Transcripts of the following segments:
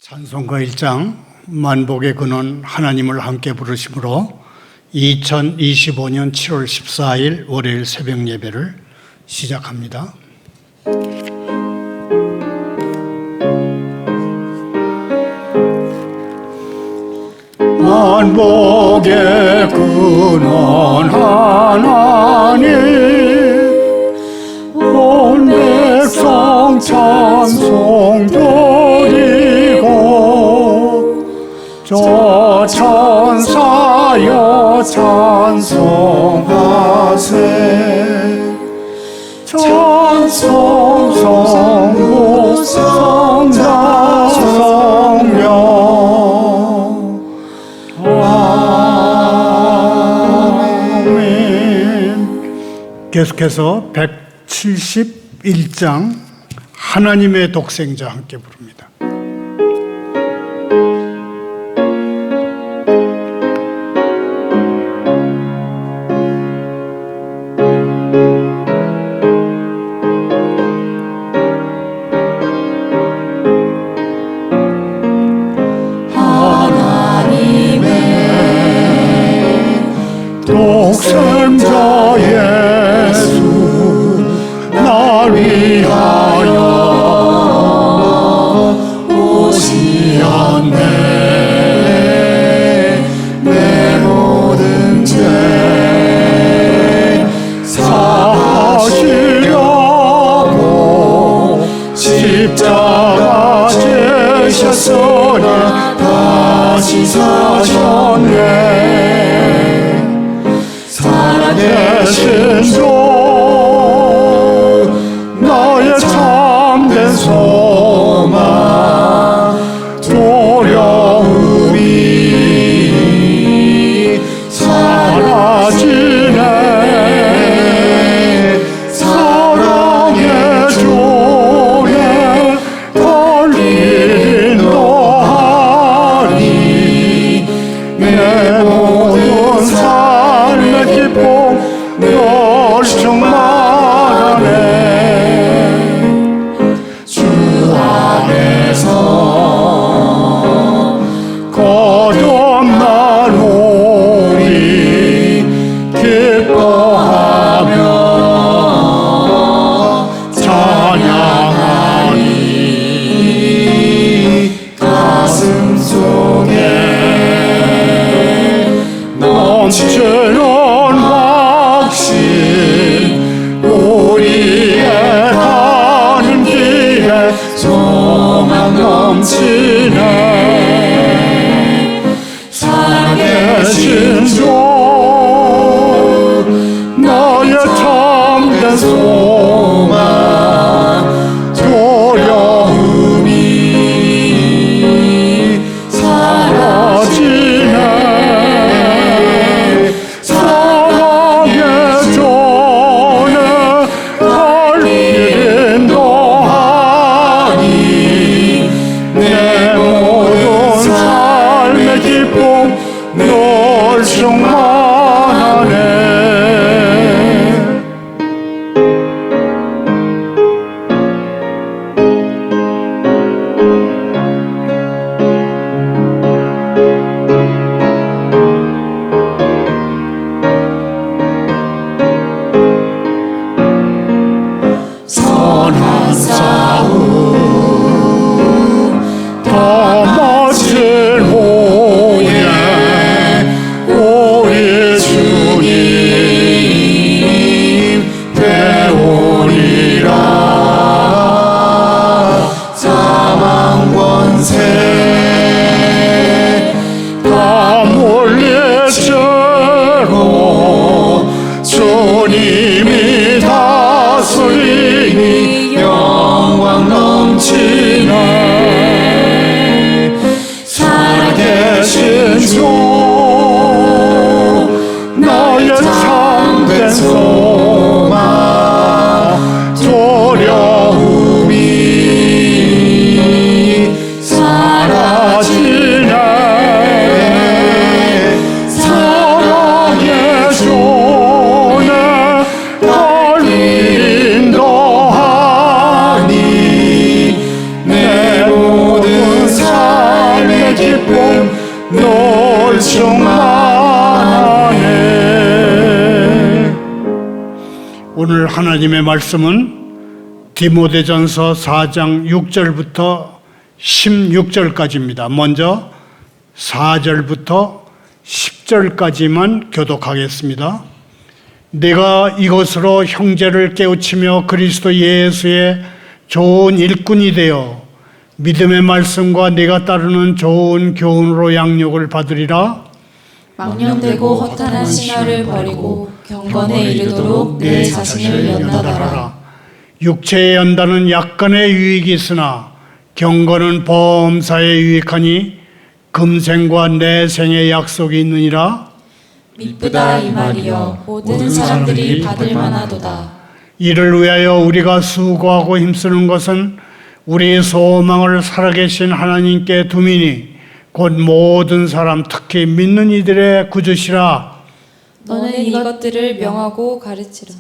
찬송가 1장 만복의 근원 하나님을 함께 부르심으로 2025년 7월 14일 월요일 새벽 예배를 시작합니다. 만복의 근원 하나님 온 백성 찬송 드리고 저 천사여 찬송하세 찬송 성부 성자 성령 아멘. 계속해서 171장 하나님의 독생자 함께 부릅니다. 독생자 예수 날 위하여 오시었네. 내 모든 죄 사하시려고 십자가 지셨으니 다시 사셨네. 살아계신 주 나의 참된 소망 두려움이 사라지네. 사랑의 주에 걸린 너하니 내 모든 삶의 기쁨 충만하네. 주 안에서 거듭난 우리 기뻐하며 찬양하니 가슴 속에 넘치는 우리의 가는 길에 소망 넘치네. 살아계신 주 나의 참된 소망 두려움이 사라지네. 사랑의 전에 걸린 너하니 내 모든 하나님의 말씀은 디모데전서 4장 6절부터 16절까지입니다. 먼저 4절부터 10절까지만 교독하겠습니다. 내가 이것으로 형제를 깨우치며 그리스도 예수의 좋은 일꾼이 되어 믿음의 말씀과 내가 따르는 좋은 교훈으로 양육을 받으리라. 망령되고 허탄한 신화를 버리고 경건에 이르도록 내 자신을 연단하라. 육체의 연단은 약간의 유익이 있으나 경건은 범사에 유익하니 금생과 내생의 약속이 있느니라. 미쁘다 이 말이여 모든 사람들이 받을 만하도다. 이를 위하여 우리가 수고하고 힘쓰는 것은 우리의 소망을 살아계신 하나님께 두미니 곧 모든 사람 특히 믿는 이들의 구주시라. 너는 이것들을 명하고 가르치라.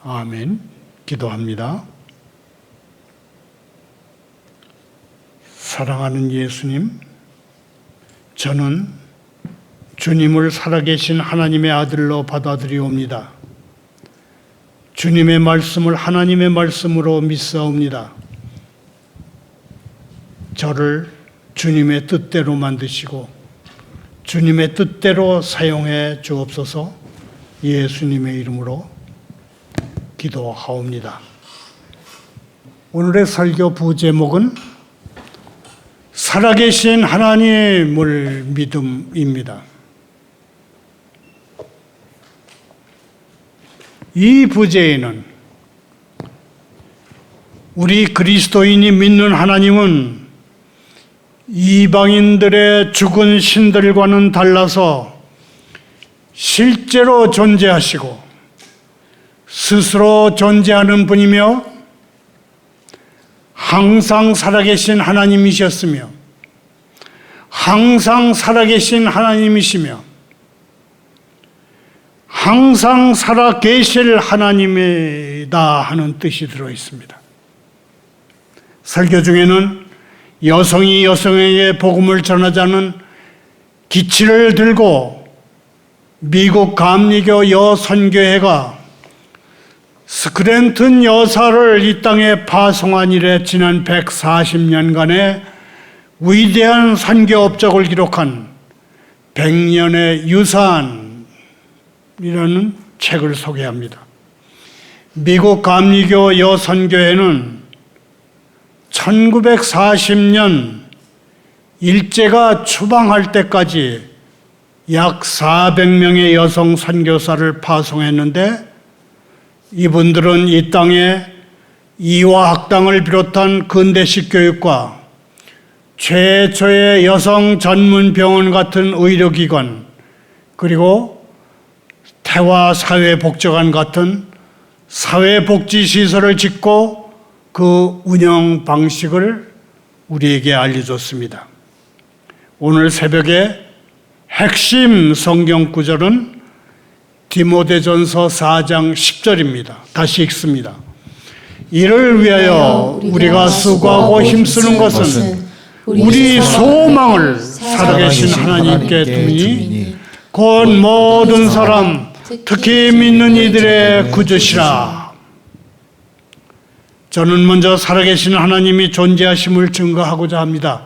아멘. 기도합니다. 사랑하는 예수님, 저는 주님을 살아계신 하나님의 아들로 받아들이옵니다. 주님의 말씀을 하나님의 말씀으로 믿사옵니다. 저를 주님의 뜻대로 만드시고 주님의 뜻대로 사용해 주옵소서. 예수님의 이름으로 기도하옵니다. 오늘의 설교 부제목은 살아계신 하나님을 믿음입니다. 이 부제에는 우리 그리스도인이 믿는 하나님은 이방인들의 죽은 신들과는 달라서 실제로 존재하시고 스스로 존재하는 분이며 항상 살아계신 하나님이셨으며 항상 살아계신 하나님이시며 항상 살아계실 하나님이다 하는 뜻이 들어있습니다. 설교 중에는 여성이 여성에게 복음을 전하자는 기치를 들고 미국 감리교 여선교회가 스크랜튼 여사를 이 땅에 파송한 이래 지난 140년간의 위대한 선교 업적을 기록한 100년의 유산이라는 책을 소개합니다. 미국 감리교 여선교회는 1940년 일제가 추방할 때까지 약 400명의 여성 선교사를 파송했는데 이분들은 이 땅에 이화학당을 비롯한 근대식 교육과 최초의 여성 전문 병원 같은 의료기관, 그리고 태화사회복지관 같은 사회복지시설을 짓고 그 운영 방식을 우리에게 알려줬습니다. 오늘 새벽에 핵심 성경 구절은 디모데전서 4장 10절입니다. 다시 읽습니다. 이를 위하여 우리가 수고하고 힘쓰는 것은 우리 소망을 살아계신 하나님께 두니 곧 모든 사람 특히 믿는 이들의 구주시라. 저는 먼저 살아계신 하나님이 존재하심을 증거하고자 합니다.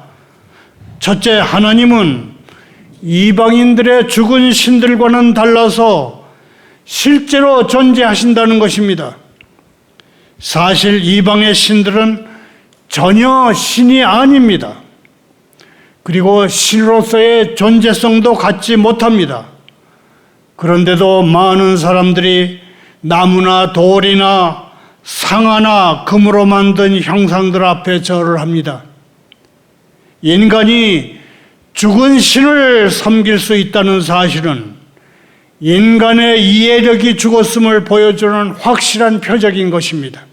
첫째, 하나님은 이방인들의 죽은 신들과는 달라서 실제로 존재하신다는 것입니다. 사실 이방의 신들은 전혀 신이 아닙니다. 그리고 신으로서의 존재성도 갖지 못합니다. 그런데도 많은 사람들이 나무나 돌이나 상아나 금으로 만든 형상들 앞에 절을 합니다. 인간이 죽은 신을 섬길 수 있다는 사실은 인간의 이해력이 죽었음을 보여주는 확실한 표적인 것입니다.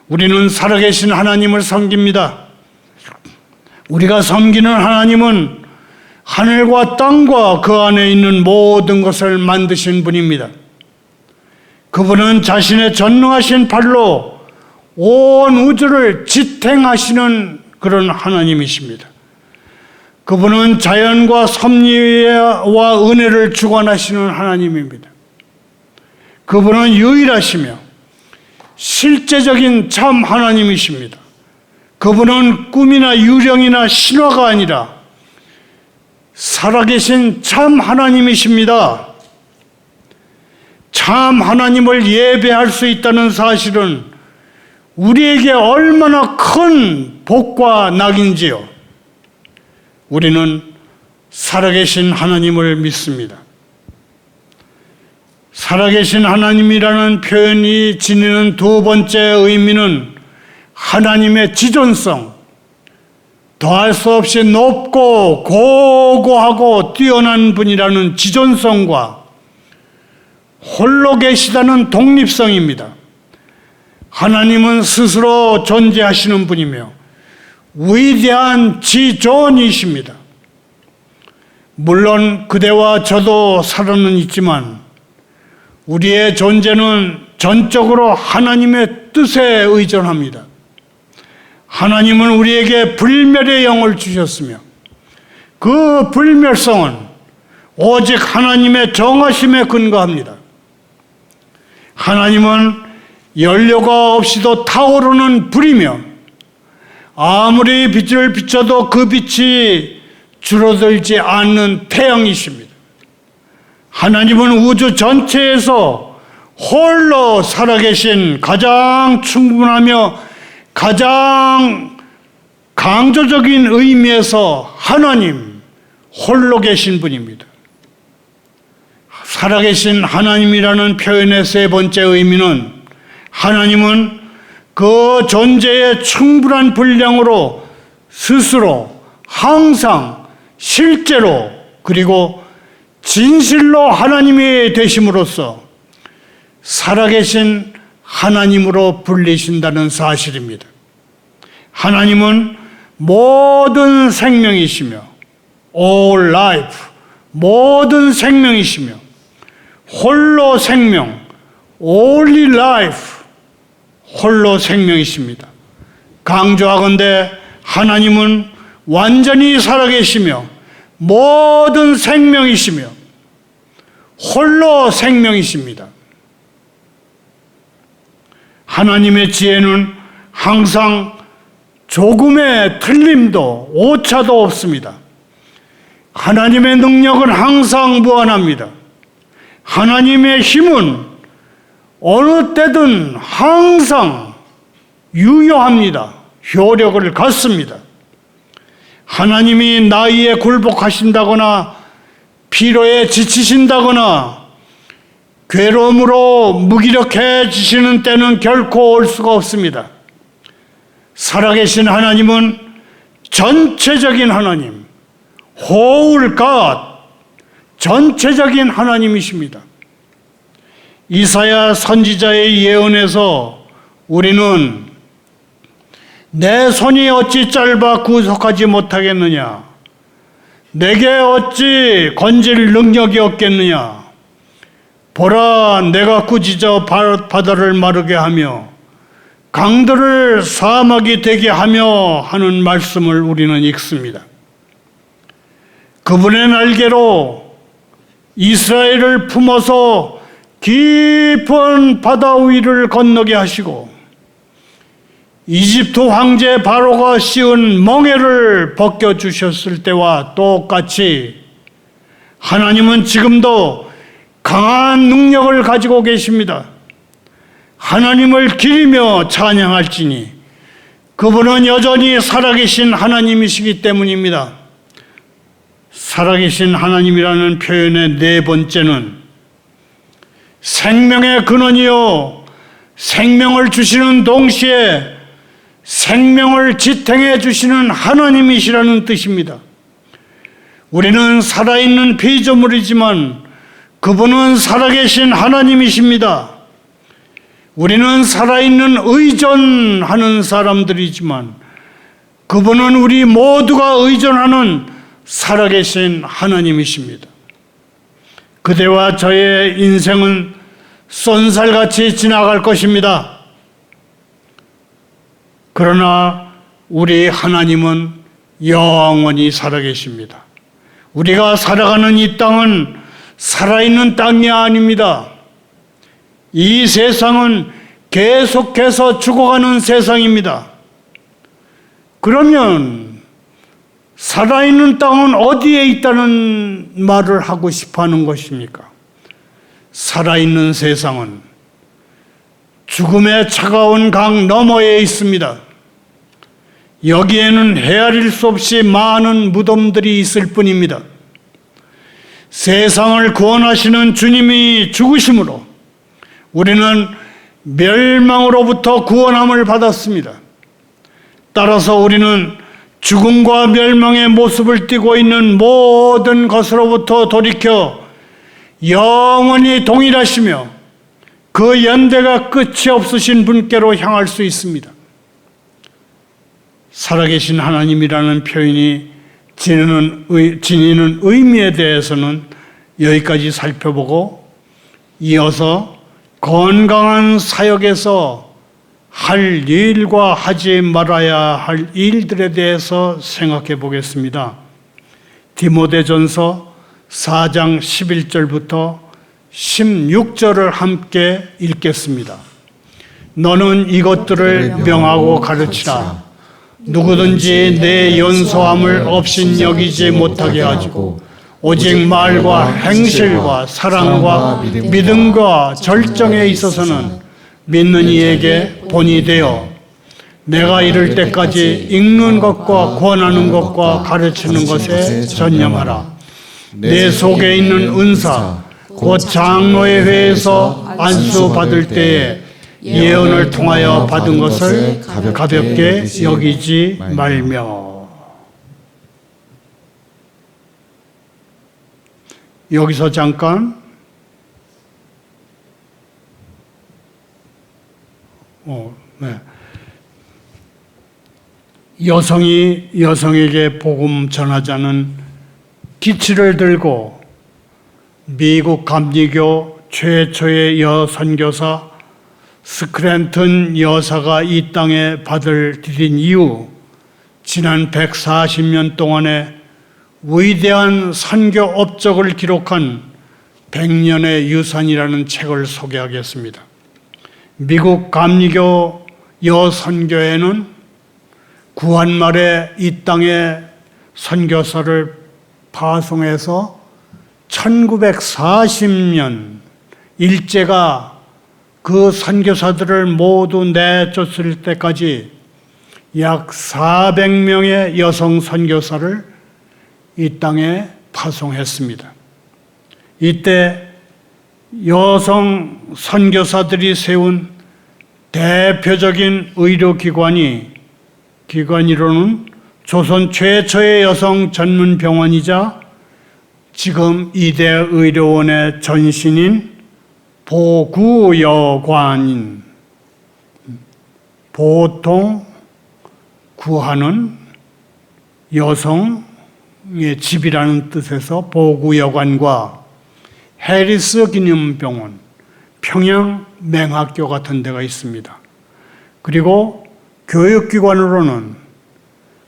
우리는 살아계신 하나님을 섬깁니다. 우리가 섬기는 하나님은 하늘과 땅과 그 안에 있는 모든 것을 만드신 분입니다. 그분은 자신의 전능하신 발로 온 우주를 지탱하시는 그런 하나님이십니다. 그분은 자연과 섭리와 은혜를 주관하시는 하나님입니다. 그분은 유일하시며 실제적인 참 하나님이십니다. 그분은 꿈이나 유령이나 신화가 아니라 살아계신 참 하나님이십니다. 참 하나님을 예배할 수 있다는 사실은 우리에게 얼마나 큰 복과 낙인지요. 우리는 살아계신 하나님을 믿습니다. 살아계신 하나님이라는 표현이 지니는 두 번째 의미는 하나님의 지존성, 더할 수 없이 높고 고고하고 뛰어난 분이라는 지존성과 홀로 계시다는 독립성입니다. 하나님은 스스로 존재하시는 분이며 위대한 지존이십니다. 물론 그대와 저도 살아는 있지만 우리의 존재는 전적으로 하나님의 뜻에 의존합니다. 하나님은 우리에게 불멸의 영을 주셨으며 그 불멸성은 오직 하나님의 정하심에 근거합니다. 하나님은 연료가 없이도 타오르는 불이며 아무리 빛을 비춰도 그 빛이 줄어들지 않는 태양이십니다. 하나님은 우주 전체에서 홀로 살아계신 가장 충분하며 가장 강조적인 의미에서 하나님, 홀로 계신 분입니다. 살아계신 하나님이라는 표현의 세 번째 의미는 하나님은 그 존재의 충분한 분량으로 스스로 항상 실제로 그리고 진실로 하나님이 되심으로써 살아계신 하나님으로 불리신다는 사실입니다. 하나님은 모든 생명이시며 all life, 모든 생명이시며 홀로 생명, only life, 홀로 생명이십니다. 강조하건대 하나님은 완전히 살아계시며 모든 생명이시며 홀로 생명이십니다. 하나님의 지혜는 항상 조금의 틀림도 오차도 없습니다. 하나님의 능력은 항상 무한합니다. 하나님의 힘은 어느 때든 항상 유효합니다. 효력을 갖습니다. 하나님이 나이에 굴복하신다거나 피로에 지치신다거나 괴로움으로 무기력해지시는 때는 결코 올 수가 없습니다. 살아계신 하나님은 전체적인 하나님, whole God, 전체적인 하나님이십니다. 이사야 선지자의 예언에서 우리는 내 손이 어찌 짧아 구속하지 못하겠느냐, 내게 어찌 건질 능력이 없겠느냐, 보라 내가 꾸짖어 바다를 마르게 하며 강들을 사막이 되게 하며 하는 말씀을 우리는 읽습니다. 그분의 날개로 이스라엘을 품어서 깊은 바다 위를 건너게 하시고 이집트 황제 바로가 씌운 멍에를 벗겨주셨을 때와 똑같이 하나님은 지금도 강한 능력을 가지고 계십니다. 하나님을 기리며 찬양할지니 그분은 여전히 살아계신 하나님이시기 때문입니다. 살아계신 하나님이라는 표현의 네 번째는 생명의 근원이요 생명을 주시는 동시에 생명을 지탱해 주시는 하나님이시라는 뜻입니다. 우리는 살아있는 피조물이지만 그분은 살아계신 하나님이십니다. 우리는 살아있는 의존하는 사람들이지만 그분은 우리 모두가 의존하는 살아계신 하나님이십니다. 그대와 저의 인생은 쏜살같이 지나갈 것입니다. 그러나 우리 하나님은 영원히 살아계십니다. 우리가 살아가는 이 땅은 살아있는 땅이 아닙니다. 이 세상은 계속해서 죽어가는 세상입니다. 그러면 살아있는 땅은 어디에 있다는 말을 하고 싶어 하는 것입니까? 살아있는 세상은 죽음의 차가운 강 너머에 있습니다. 여기에는 헤아릴 수 없이 많은 무덤들이 있을 뿐입니다. 세상을 구원하시는 주님이 죽으심으로 우리는 멸망으로부터 구원함을 받았습니다. 따라서 우리는 죽음과 멸망의 모습을 띠고 있는 모든 것으로부터 돌이켜 영원히 동일하시며 그 연대가 끝이 없으신 분께로 향할 수 있습니다. 살아계신 하나님이라는 표현이 지니는 의미에 대해서는 여기까지 살펴보고 이어서 건강한 사역에서 할 일과 하지 말아야 할 일들에 대해서 생각해 보겠습니다. 디모데전서 4장 11절부터 16절을 함께 읽겠습니다. 너는 이것들을 명하고 가르치라. 누구든지 내 연소함을 업신여기지 못하게 하고 오직 말과 행실과 사랑과 믿음과 절정에 있어서는 믿는 이에게 본이 되어 내가 이를 때까지 읽는 것과 권하는 것과 가르치는 것에 전념하라. 내 속에 있는 은사 곧 장로의 회에서 안수 받을 때에 예언을 통하여 받은 것을 가볍게 여기지 말며. 여기서 잠깐 여성이 여성에게 복음 전하자는 기치를 들고 미국 감리교 최초의 여선교사 스크랜턴 여사가 이 땅에 받을 들인 이후 지난 140년 동안의 위대한 선교 업적을 기록한 100년의 유산이라는 책을 소개하겠습니다. 미국 감리교 여선교회는 구한 말에 이 땅에 선교사를 파송해서 1940년 일제가 그 선교사들을 모두 내쫓을 때까지 약 400명의 여성 선교사를 이 땅에 파송했습니다. 이때 여성 선교사들이 세운 대표적인 기관으로는 조선 최초의 여성 전문 병원이자 지금 이대 의료원의 전신인 보구여관인, 보통 구하는 여성의 집이라는 뜻에서 보구여관과 해리스 기념병원, 평양 맹학교 같은 데가 있습니다. 그리고 교육기관으로는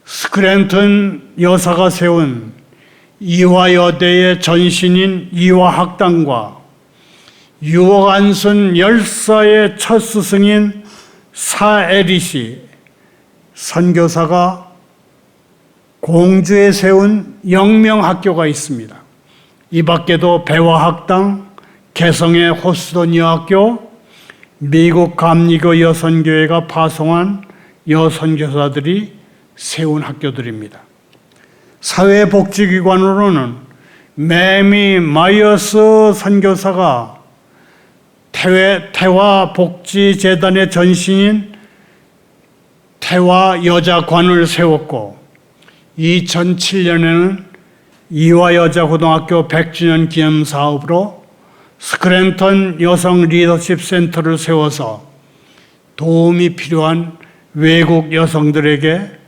스크랜턴 여사가 세운 이화여대의 전신인 이화학당과 유옥안순 열사의 첫 스승인 사에리시 선교사가 공주에 세운 영명학교가 있습니다. 이 밖에도 배화학당, 개성의 호스돈 여학교, 미국 감리교 여선교회가 파송한 여선교사들이 세운 학교들입니다. 사회복지기관으로는 매미 마이어스 선교사가 태화복지재단의 전신인 태화여자관을 세웠고 2007년에는 이화여자고등학교 100주년 기념사업으로 스크랜턴 여성 리더십 센터를 세워서 도움이 필요한 외국 여성들에게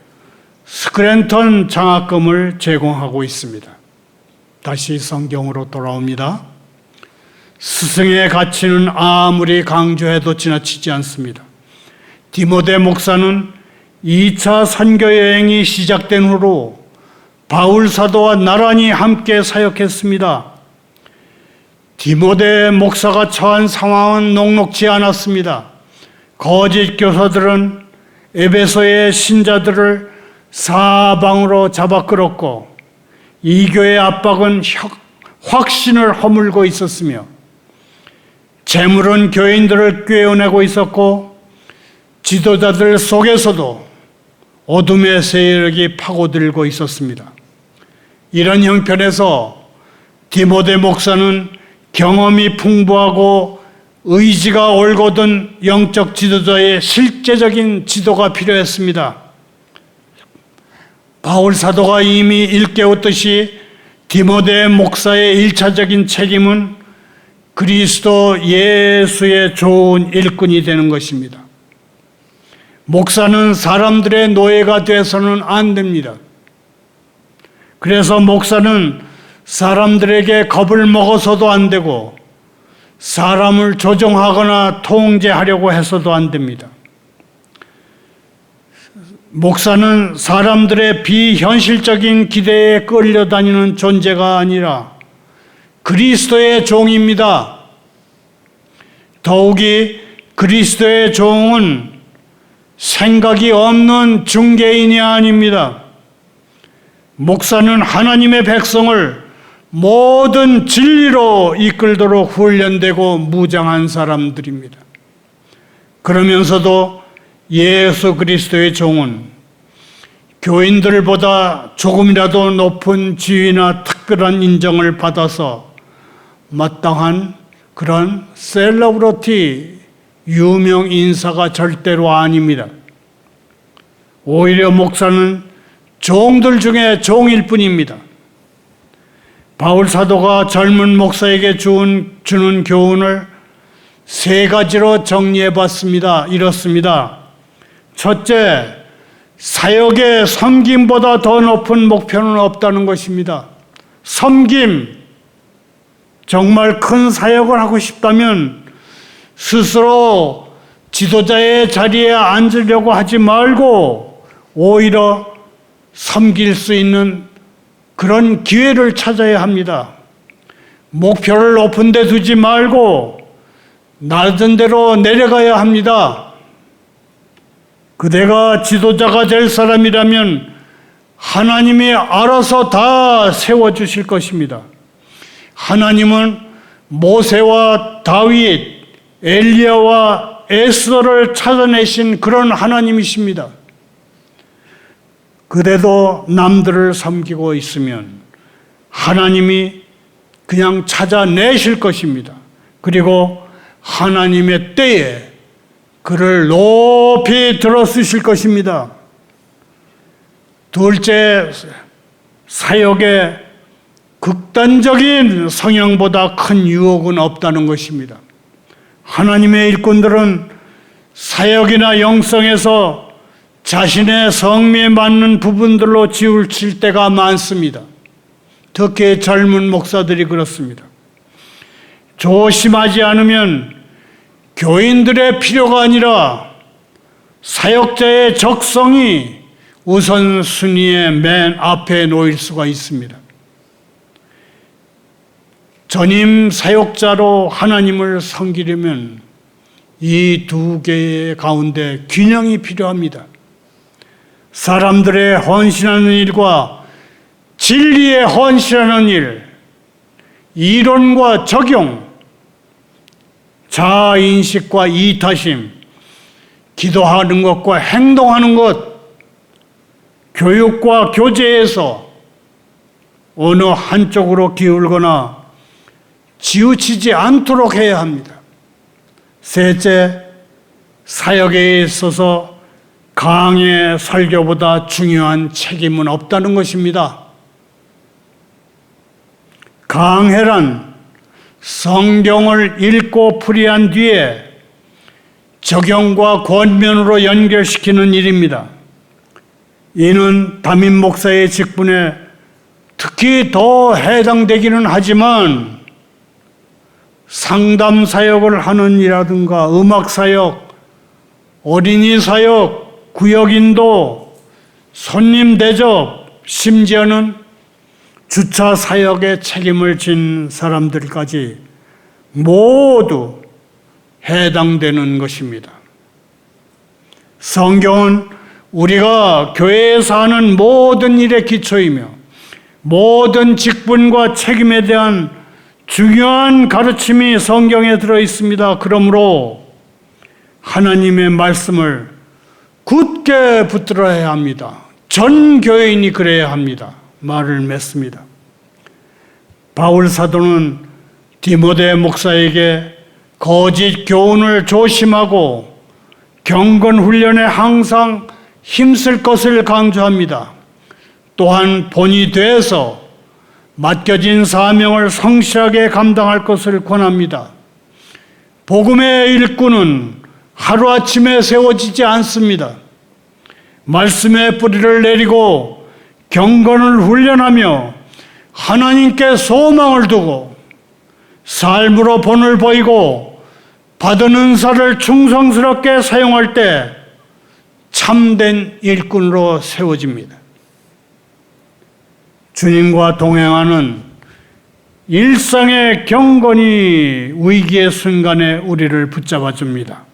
스크랜턴 장학금을 제공하고 있습니다. 다시 성경으로 돌아옵니다. 스승의 가치는 아무리 강조해도 지나치지 않습니다. 디모데 목사는 2차 선교 여행이 시작된 후로 바울 사도와 나란히 함께 사역했습니다. 디모데 목사가 처한 상황은 녹록지 않았습니다. 거짓 교사들은 에베소의 신자들을 사방으로 잡아 끌었고 이 교회의 압박은 확신을 허물고 있었으며 재물은 교인들을 꿰어내고 있었고 지도자들 속에서도 어둠의 세력이 파고들고 있었습니다. 이런 형편에서 디모데 목사는 경험이 풍부하고 의지가 올곧은 영적 지도자의 실제적인 지도가 필요했습니다. 바울 사도가 이미 일깨웠듯이 디모데 목사의 일차적인 책임은 그리스도 예수의 좋은 일꾼이 되는 것입니다. 목사는 사람들의 노예가 돼서는 안 됩니다. 그래서 목사는 사람들에게 겁을 먹어서도 안 되고 사람을 조종하거나 통제하려고 해서도 안 됩니다. 목사는 사람들의 비현실적인 기대에 끌려다니는 존재가 아니라 그리스도의 종입니다. 더욱이 그리스도의 종은 생각이 없는 중개인이 아닙니다. 목사는 하나님의 백성을 모든 진리로 이끌도록 훈련되고 무장한 사람들입니다. 그러면서도 예수 그리스도의 종은 교인들보다 조금이라도 높은 지위나 특별한 인정을 받아서 마땅한 그런 셀러브리티 유명 인사가 절대로 아닙니다. 오히려 목사는 종들 중에 종일 뿐입니다. 바울 사도가 젊은 목사에게 주는 교훈을 세 가지로 정리해 봤습니다. 이렇습니다. 첫째, 사역의 섬김보다 더 높은 목표는 없다는 것입니다. 섬김, 정말 큰 사역을 하고 싶다면 스스로 지도자의 자리에 앉으려고 하지 말고 오히려 섬길 수 있는 그런 기회를 찾아야 합니다. 목표를 높은 데 두지 말고 낮은 데로 내려가야 합니다. 그대가 지도자가 될 사람이라면 하나님이 알아서 다 세워주실 것입니다. 하나님은 모세와 다윗, 엘리야와 에스더를 찾아내신 그런 하나님이십니다. 그대도 남들을 섬기고 있으면 하나님이 그냥 찾아내실 것입니다. 그리고 하나님의 때에 그를 높이 들어쓰실 것입니다. 둘째, 사역의 극단적인 성향보다 큰 유혹은 없다는 것입니다. 하나님의 일꾼들은 사역이나 영성에서 자신의 성미에 맞는 부분들로 치우칠 때가 많습니다. 특히 젊은 목사들이 그렇습니다. 조심하지 않으면 교인들의 필요가 아니라 사역자의 적성이 우선순위의 맨 앞에 놓일 수가 있습니다. 전임 사역자로 하나님을 섬기려면 이 두 개의 가운데 균형이 필요합니다. 사람들의 헌신하는 일과 진리에 헌신하는 일, 이론과 적용, 자아인식과 이타심, 기도하는 것과 행동하는 것, 교육과 교제에서 어느 한쪽으로 기울거나 지우치지 않도록 해야 합니다. 셋째, 사역에 있어서 강의 설교보다 중요한 책임은 없다는 것입니다. 강해란 성경을 읽고 풀이한 뒤에 적용과 권면으로 연결시키는 일입니다. 이는 담임 목사의 직분에 특히 더 해당되기는 하지만 상담 사역을 하는 이라든가 음악 사역, 어린이 사역, 구역 인도, 손님 대접, 심지어는 주차 사역에 책임을 진 사람들까지 모두 해당되는 것입니다. 성경은 우리가 교회에서 하는 모든 일의 기초이며 모든 직분과 책임에 대한 중요한 가르침이 성경에 들어 있습니다. 그러므로 하나님의 말씀을 굳게 붙들어야 합니다. 전 교인이 그래야 합니다. 말을 맺습니다. 바울 사도는 디모데 목사에게 거짓 교훈을 조심하고 경건 훈련에 항상 힘쓸 것을 강조합니다. 또한 본이 돼서 맡겨진 사명을 성실하게 감당할 것을 권합니다. 복음의 일꾼은 하루아침에 세워지지 않습니다. 말씀의 뿌리를 내리고 경건을 훈련하며 하나님께 소망을 두고 삶으로 본을 보이고 받은 은사를 충성스럽게 사용할 때 참된 일꾼으로 세워집니다. 주님과 동행하는 일상의 경건이 위기의 순간에 우리를 붙잡아 줍니다.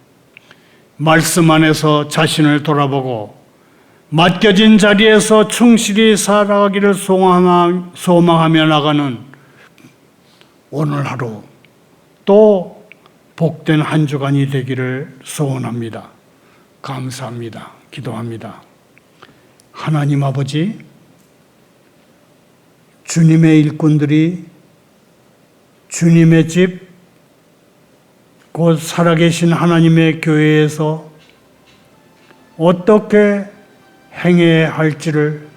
말씀 안에서 자신을 돌아보고 맡겨진 자리에서 충실히 살아가기를 소망하며 나가는 오늘 하루 또 복된 한 주간이 되기를 소원합니다. 감사합니다. 기도합니다. 하나님 아버지, 주님의 일꾼들이 주님의 집, 곧 살아계신 하나님의 교회에서 어떻게 행해야 할지를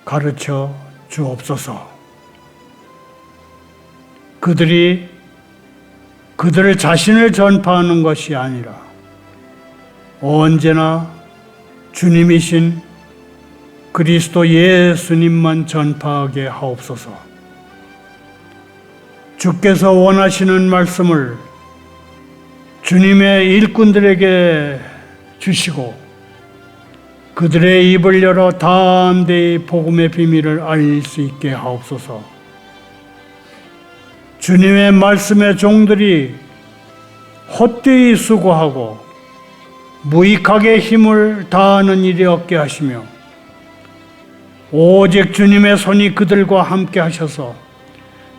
가르쳐 주옵소서. 그들이 그들 자신을 전파하는 것이 아니라 언제나 주님이신 그리스도 예수님만 전파하게 하옵소서. 주께서 원하시는 말씀을 주님의 일꾼들에게 주시고 그들의 입을 열어 담대히 복음의 비밀을 알릴 수 있게 하옵소서. 주님의 말씀의 종들이 헛되이 수고하고 무익하게 힘을 다하는 일이 없게 하시며 오직 주님의 손이 그들과 함께 하셔서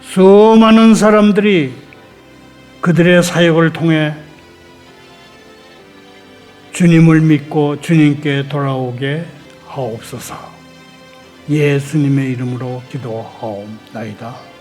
수많은 사람들이 그들의 사역을 통해 주님을 믿고 주님께 돌아오게 하옵소서. 예수님의 이름으로 기도하옵나이다.